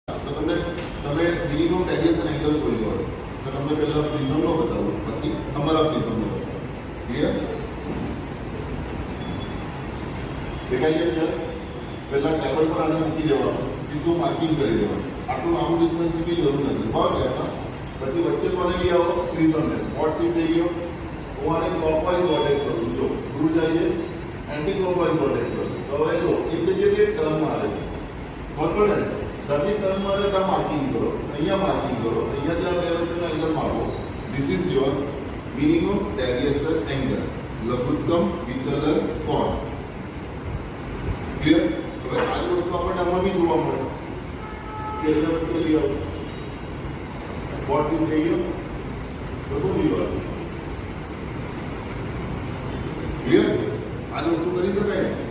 તો તમે minimum deviation angle શોધી લો તો તમને પહેલા પ્રિઝમનો બતાવો, પછી તમારા પ્રિઝમનો બતાવો. ક્લિયર? દેખાય છે ક્લિયર? પહેલા ટેબલ પર આને મૂકી દેવાનું, સીધું માર્કિંગ કરી દેવાનું. આટલું લાંબુ ડિસ્ટન્સ ની જરૂર નથી. બરાબર લેફ્ટમાં પછી વચ્ચે કોને લઈ આવો? પ્રિઝમને. સ્પોટ સીટ થઈ ગયો. હું આને ક્લોકવાઇઝ રોટેટ કરું. જો દૂર જઈએ એન્ટી ક્લોકવાઇઝ રોટેટ કરું. તો હવે જો એક જગ્યાએ ટર્ન મારે છે. સમજ પડે ને? દરેક ટર્ન મારે એટલે માર્કિંગ કરો. અહીંયા માર્કિંગ કરો. અહીંયાથી આપણે વચ્ચેનો એંગલ મારો. This is your minimum deviation angle. લઘુત્તમ વિચલન કોણ. ક્લિયર? હવે આ જ વસ્તુ આપણને આમાં બી જોવા મળે. સ્કેલને વચ્ચે લઈ આવો. સ્પોટ સીટ થઈ ગયો તો શું લીધું? ક્લિયર? આ જ વસ્તુ કરી શકાય ને?